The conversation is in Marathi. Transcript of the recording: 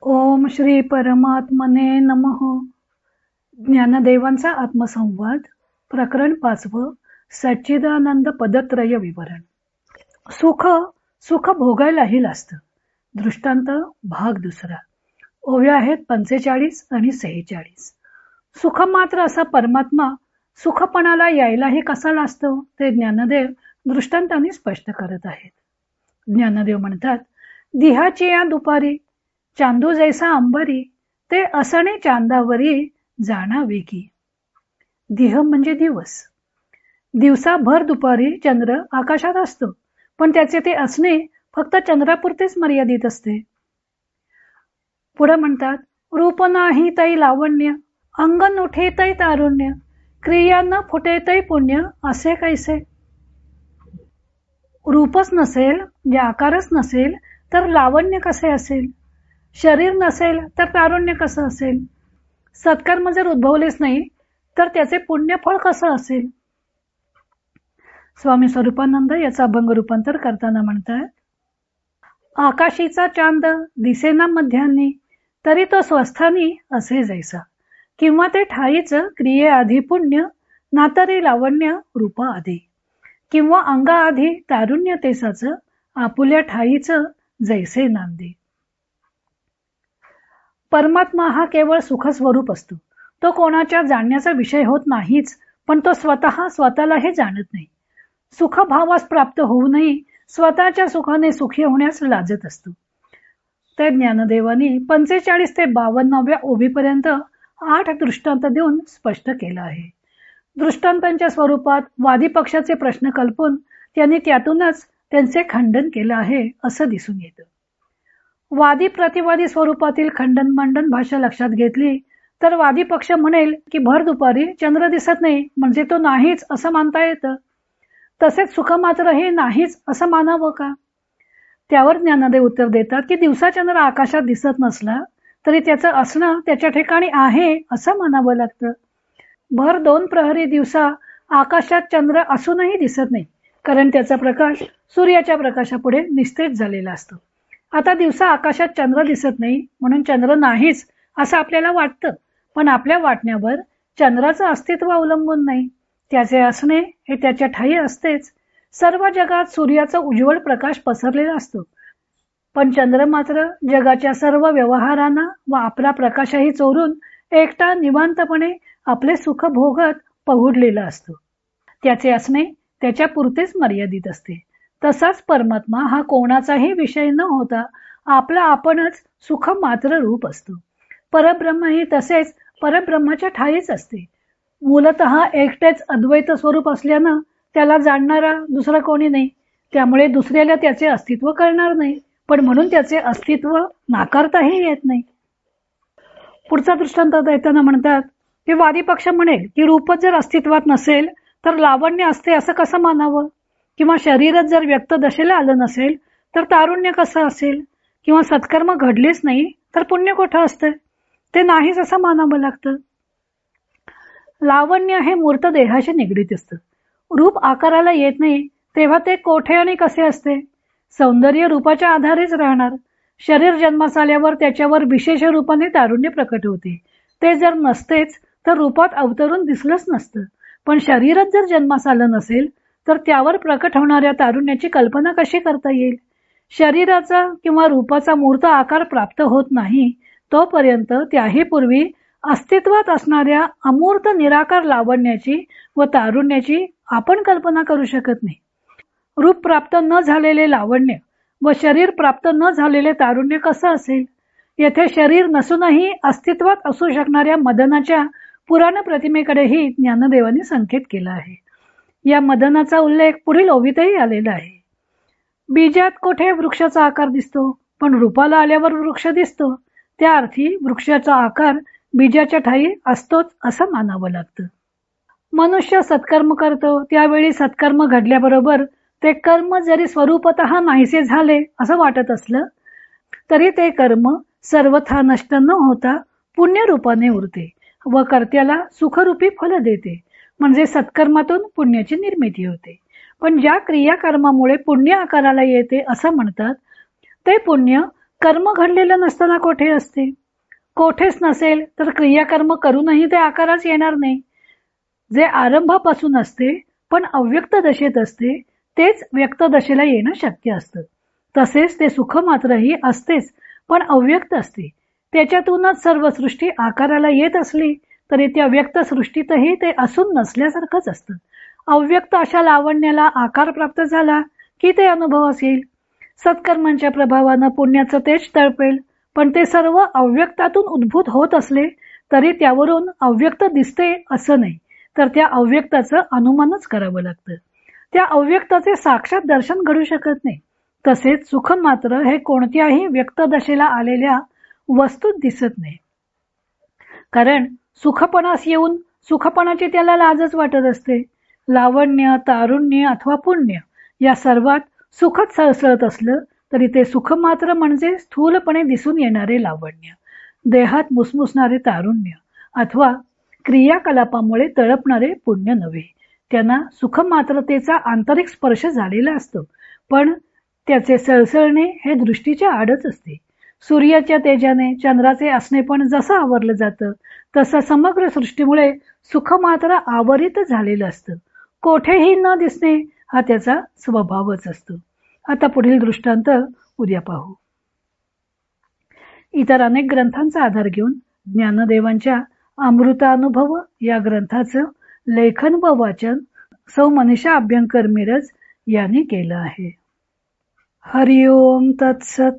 ओम श्री परमात्मने नमः. ज्ञानदेवांचा आत्मसंवाद, प्रकरण 5. सच्चिदानंद पदत्रय विवरण. सुख सुख भोगायलाही लाजतं. दृष्टांत भाग 2. ओव्या आहेत 45 आणि 46. सुख मात्र असा परमात्मा सुखपणाला यायलाही कसा लाजतो ते ज्ञानदेव दृष्टांतांनी स्पष्ट करत आहेत. ज्ञानदेव म्हणतात, दिहाची या दुपारी चांदू जैसा अंबरी, ते असणे चांदावरी जाणावे की. दिह म्हणजे दिवस. दिवसा भर दुपारी चंद्र आकाशात असतो, पण त्याचे ते असणे फक्त चंद्रापुरतेच मर्यादित असते. पुढे म्हणतात, रूप नाही तै लावण्य, अंग नुठे तै तारुण्य, क्रिया न फुटे तै पुण्य, असे कैसे. रूपच नसेल, म्हणजे आकारच नसेल तर लावण्य कसे असेल. शरीर नसेल तर तारुण्य कसं असेल. सत्कर्म जर उद्भवलेच नाही तर त्याचे पुण्यफळ कसं असेल. स्वामी स्वरूपानंद याचा अभंग रूपांतर करताना म्हणतात, आकाशीचा चांद दिसेना मध्यान्नी, तरी तो स्वस्थानी असे जैसा, किंवा ते ठाईच क्रिये आधी पुण्य, नातरी लावण्य रूपा आधी, किंवा अंगा आधी तारुण्य तेसाच, आपुल्या ठाईच जैसे नांदे. परमात्मा हा केवळ सुख स्वरूप असतो. तो कोणाच्या जाणण्याचा विषय होत नाहीच, पण तो स्वतःलाही जाणत नाही. सुख भावास प्राप्त होऊनही स्वतःच्या सुखाने सुखी होण्यास लाजत असतो. त्या ज्ञानदेवानी 45 ते 52व्या ओवीपर्यंत 8 दृष्टांत देऊन स्पष्ट केलं आहे. दृष्टांतांच्या स्वरूपात वादी पक्षाचे प्रश्न कल्पून त्यांनी त्यातूनच त्यांचे खंडन केलं आहे असं दिसून येतं. वादी प्रतिवादी स्वरूपातील खंडन मांडन भाषा लक्षात घेतली तर वादी पक्ष म्हणेल की भर दुपारी चंद्र दिसत नाही म्हणजे तो नाहीच असं मानता येतं. तसेच सुख मात्र हे नाहीच असं मानावं का. त्यावर ज्ञानदेव उत्तर देतात की दिवसा चंद्र आकाशात दिसत नसला तरी त्याचं असणं त्याच्या ठिकाणी आहे असं मानावं लागतं. भर 2 प्रहरी दिवसा आकाशात चंद्र असूनही दिसत नाही, कारण त्याचा प्रकाश सूर्याच्या प्रकाशापुढे निस्तेज झालेला असतो. आता दिवसा आकाशात चंद्र दिसत नाही म्हणून चंद्र नाहीच असं आपल्याला वाटतं, पण आपल्या वाटण्यावर चंद्राचं अस्तित्व अवलंबून नाही. त्याचे असणे हे त्याच्या ठायी असतेच. सर्व जगात सूर्याचा उज्ज्वल प्रकाश पसरलेला असतो, पण चंद्र मात्र जगाच्या सर्व व्यवहारांना व आपला प्रकाशही चोरून एकटा निवांतपणे आपले सुख भोगत पहुडलेला असतो. त्याचे असणे त्याच्या पुरतेच मर्यादित असते. तसाच परमात्मा हा कोणाचाही विषय न होता आपला आपणच सुख मात्र रूप असतो. परब्रह्मही तसेच परब्रह्माच्या ठाईच असते. मूलतः एकटेच अद्वैत स्वरूप असल्यानं त्याला जाणणारा दुसरा कोणी नाही, त्यामुळे दुसऱ्याला त्याचे अस्तित्व कळणार नाही, पण म्हणून त्याचे अस्तित्व नाकारताही येत नाही. पुढचा दृष्टांत देताना म्हणतात की वादी पक्ष म्हणेल की रूपच जर अस्तित्वात नसेल तर लावण्य असते असं कसं मानावं, किंवा शरीरच जर व्यक्त दशेला आलं नसेल तर तारुण्य कसं असेल, किंवा सत्कर्म घडलेच नाही तर पुण्य कुठं असतं. ते नाहीच असं मानावं लागतं. लावण्य हे मूर्त देहाशी निगडीत असतं. रूप आकाराला येत नाही तेव्हा ते कोठे आणि कसे असते. सौंदर्य रूपाच्या आधारेच राहणार. शरीर जन्मास आल्यावर त्याच्यावर विशेष रूपाने तारुण्य प्रकट होते. ते जर नसतेच तर रूपात अवतरून दिसलंच नसतं. पण शरीरच जर जन्मास आलं नसेल तर त्यावर प्रकट होणाऱ्या तारुण्याची कल्पना कशी करता येईल. शरीराचा किंवा रूपाचा मूर्त आकार प्राप्त होत नाही तोपर्यंत त्याही पूर्वी अस्तित्वात असणाऱ्या अमूर्त निराकार लावण्याची व तारुण्याची आपण कल्पना करू शकत नाही. रूप प्राप्त न झालेले लावण्य व शरीर प्राप्त न झालेले तारुण्य कसं असेल. येथे शरीर नसूनही अस्तित्वात असू शकणाऱ्या मदनाच्या पुराण प्रतिमेकडेही ज्ञानदेवाने संकेत केला आहे. या मदनाचा उल्लेख पुढील ओवीतही आलेला आहे. बीजात कोठे वृक्षाचा आकार दिसतो, पण रूपाला आल्यावर वृक्ष दिसतो. त्या अर्थी वृक्षाचा आकार बीजाच्या ठायी असतोच असं मानावं लागतं. मनुष्य सत्कर्म करतो त्यावेळी सत्कर्म घडल्याबरोबर ते कर्म जरी स्वरूपतः नाहीसे झाले असं वाटत असलं तरी ते कर्म सर्वथा नष्ट न होता पुण्यरूपाने उरते व कर्त्याला सुखरूपी फल देते. म्हणजे सत्कर्मातून पुण्याची निर्मिती होते. पण ज्या क्रियाकर्मामुळे पुण्य आकाराला येते असं म्हणतात ते पुण्य कर्म घडलेलं नसताना कोठे असते? कोठेच नसेल तर क्रियाकर्म करूनही ते आकारास येणार नाही. जे आरंभापासून असते पण अव्यक्त दशेत असते तेच व्यक्त दशेला येणं शक्य असतं. तसेच ते सुख मात्रही असतेच पण अव्यक्त असते. त्याच्यातूनच सर्व सृष्टी आकाराला येत असली तरी त्या व्यक्त सृष्टीतही ते असून नसल्यासारखंच असतं. अव्यक्त अशा लावण्याला आकार प्राप्त झाला की ते अनुभवास येईल. सत्कर्मांच्या प्रभावानं पुण्याचं तेज तळपेल, पण ते सर्व अव्यक्तातून उद्भूत होत असले तरी त्यावरून अव्यक्त दिसते असं नाही, तर त्या अव्यक्ताचं अनुमानच करावं लागतं. त्या अव्यक्ताचे साक्षात दर्शन घडू शकत नाही. तसेच सुख मात्र हे कोणत्याही व्यक्त दशेला आलेल्या वस्तूत दिसत नाही. कारण सुखपणास येऊन सुखपणाची त्याला लाजच वाटत असते. लावण्य, तारुण्य अथवा पुण्य या सर्वात सुखच सळसळत असलं तरी ते सुख मात्र म्हणजे स्थूलपणे दिसून येणारे लावण्य, देहात मुसमुसणारे तारुण्य अथवा क्रियाकलापामुळे तळपणारे पुण्य नव्हे. त्यांना सुखमात्रतेचा आंतरिक स्पर्श झालेला असतो, पण त्याचे सळसळणे हे दृष्टीच्या आडच असते. सूर्याच्या तेजाने चंद्राचे असणे पण जसं आवरलं जातं तसं समग्र सृष्टीमुळे सुख मात्र आवरित झालेलं असतं. कोठेही न दिसणे हा त्याचा स्वभावच असतो. आता पुढील दृष्टांत उद्या पाहू. इतर अनेक ग्रंथांचा आधार घेऊन ज्ञानदेवांच्या अमृतानुभव या ग्रंथाचं लेखन व वाचन सौ मनीषा अभ्यंकर मिरज यांनी केलं आहे. हरिओम तत्सत.